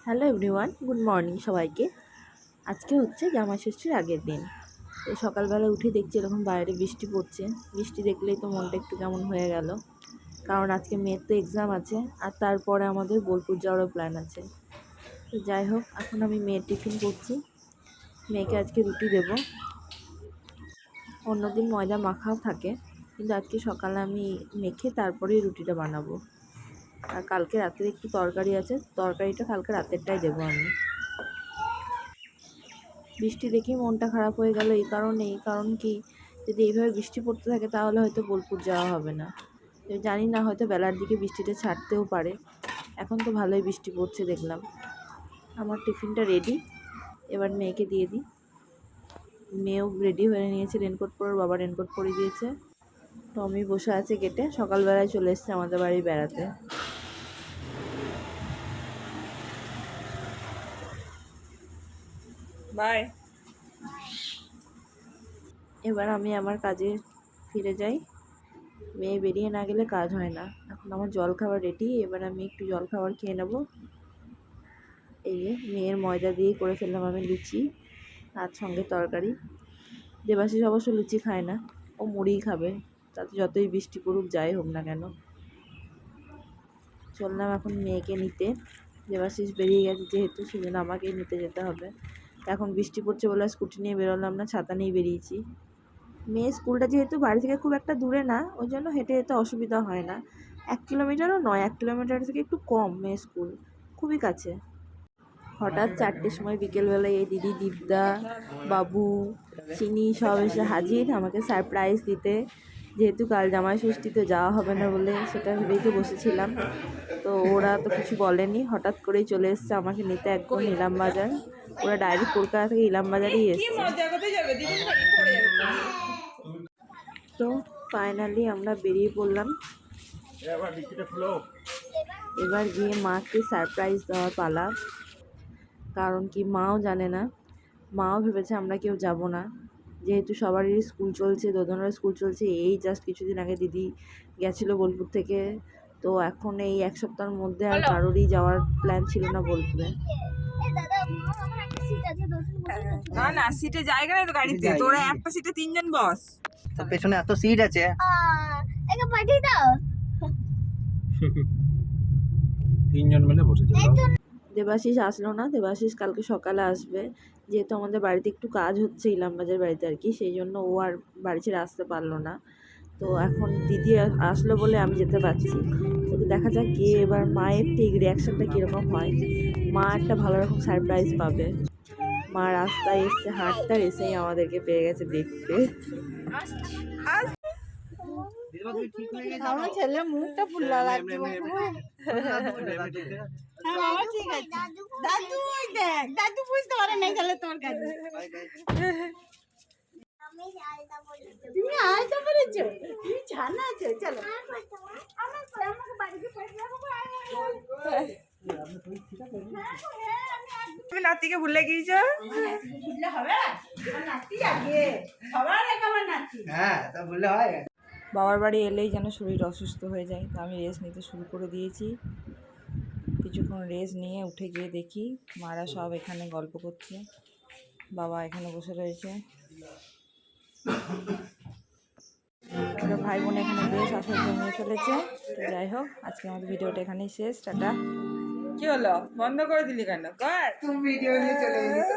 Hello everyone, good morning সবাইকে। আজকে হচ্ছে জামাই ষষ্ঠীর আগের দিন। তো সকালবেলা উঠে দেখছি এরকম বাইরে বৃষ্টি পড়ছে। বৃষ্টি দেখলেই তো মনটা একটু কেমন হয়ে গেল, কারণ আজকে মেয়ের তো এক্সাম আছে আর তারপরে আমাদের বোলপুর যাওয়ারও প্ল্যান আছে। তো যাই হোক, এখন আমি মেয়ের টিফিন করছি। মেয়েকে আজকে রুটি দেব। অন্যদিন ময়দা মাখাও থাকে, কিন্তু আজকে সকালে আমি মেখে তারপরেই রুটিটা বানাবো। আর কালকে রাতের একটু তরকারি আছে, তরকারিটা কালকে রাতেরটাই দেবো আমি। বৃষ্টি দেখেই মনটা খারাপ হয়ে গেল এই কারণ কি, যদি এইভাবে বৃষ্টি পড়তে থাকে তাহলে হয়তো বোলপুর যাওয়া হবে না। জানি না, হয়তো বেলার দিকে বৃষ্টিটা ছাড়তেও পারে। এখন তো ভালোই বৃষ্টি পড়ছে দেখলাম। আমার টিফিনটা রেডি, এবার মেয়েকে দিয়ে দিই। মেয়েও রেডি হয়ে নিয়েছে, রেনকোট পরে, বাবা রেনকোট পরিয়ে দিয়েছে। টমি বসে আছে গেটে, সকালবেলায় চলে এসছে আমাদের বাড়ি বেড়াতে। বাই। এবার আমি আমার কাজে ফিরে যাই। মেয়ে বেরিয়ে না গেলে কাজ হয় না। এখন আমার জলখাবার রেডি, এবার আমি একটু জলখাবার খেয়ে নেব। এই যে মেয়ের ময়দা দিয়ে করে ফেললাম আমি লুচি, আর সঙ্গে তরকারি। দেবাশিস অবশ্য লুচি খায় না, ও মুড়িই খাবে, তাতে যতই বৃষ্টি পড়ুক যাই হোক না কেন। চললাম এখন মেয়েকে নিতে। দেবাশিস বেরিয়ে গেছে যেহেতু, সেজন্য আমাকেই নিতে যেতে হবে। এখন বৃষ্টি পড়ছে বলে স্কুটি নিয়ে বেরোলাম না, ছাতা নিয়ে বেরিয়েছি। মেয়ের স্কুলটা যেহেতু বাড়ি থেকে খুব একটা দূরে না, ওই জন্য হেঁটে যেতে অসুবিধা হয় না। 1 কিলোমিটারও নয়, 1 কিলোমিটার থেকে একটু কম মেয়ের স্কুল, খুবই কাছে। হঠাৎ 4টের সময় বিকেলবেলায় এই দিদি, দীপদা, বাবু, চিনি সব এসে হাজির আমাকে সারপ্রাইজ দিতে। যেহেতু কাল জামাই ষষ্ঠীতে যাওয়া হবে না বলে সেটা ভেবেই তো বসেছিলাম। তো ওরা তো কিছু বলেনি, হঠাৎ করেই চলে এসছে আমাকে নিতে একদম ইলামবাজার। ওরা ডাইরেক্ট কলকাতা থেকে ইলামবাজারেই এসছে। তো ফাইনালি আমরা বেরিয়ে পড়লাম। এবার গিয়ে মাকে সারপ্রাইজ দেওয়ার পালা। কারণ কি, মাও জানে না, মাও ভেবেছে আমরা কেউ যাব না। যেহেতু সবারই স্কুল চলছে, দোদনের স্কুল চলছে। এই জাস্ট কিছুদিন আগে দিদি গেছিলো বোলপুর থেকে। তো এখন এই 1 সপ্তাহের মধ্যে আর কারোরই যাওয়ার প্ল্যান ছিল না বোলপুরে। না না, সিটে জায়গা নেই তো গাড়িতে, তোরা একটা সিটে 3 জন বস। তো পেছনে এত সিট আছে, একে পাঠিয়ে দাও। 3 জন মিলে বসে যাও। দেবাশিস আসলো না, দেবাশিস কালকে সকালে আসবে। যেহেতু আমাদের বাড়িতে একটু কাজ হচ্ছে ইলামবাজার বাড়িতে আর কি, সেই জন্য ও আর বাড়ি ছেড়ে আসতে পারলো না। তো এখন দিদি আসলো বলে আমি যেতে পারছি। তো দেখা যাক গিয়ে এবার মায়ের ঠিক রিয়াকশানটা কীরকম হয়। মা একটা ভালো রকম সারপ্রাইজ পাবে। মা রাস্তায় এসছে হাঁটতে, আর এসেই আমাদেরকে পেয়ে গেছে দেখতে। আমার ছেলে মুখটা ফুলা লাগছে। হ্যাঁ বাবা ঠিক আছে। দাদু ওই দেখ, দাদু বুঝতে পারে নাই তাহলে তোর কাছে। তুমি আলতা পরেছো, তুমি জানা আছে। চলো আমাকে বাড়িতে পড়ে যাবো। তুমি নাতিকে ভুলে গিয়েছো। ভুললে হবে না, আমার নাতি আগে সবার আগে আমার নাতি। হ্যাঁ তা বললে হয়। বাবার বাড়ি এলেই যেন শরীর অসুস্থ হয়ে যায়, তো আমি রেস্ট নিতে শুরু করে দিয়েছি। কিছুক্ষণ রেস্ট নিয়ে উঠে গিয়ে দেখি মারা সব এখানে গল্প করছে, বাবা এখানে বসে রয়েছে। ওরা ভাই বোন এখানে বেশ আসর জমিয়ে ফেলেছে। তো যাই হোক, আজকে আমাদের ভিডিওটা এখানেই শেষ। টাটা। কি হলো, বন্ধ করে দিলি কেন? কর। তুমি ভিডিও নিয়ে চলে এলি তো।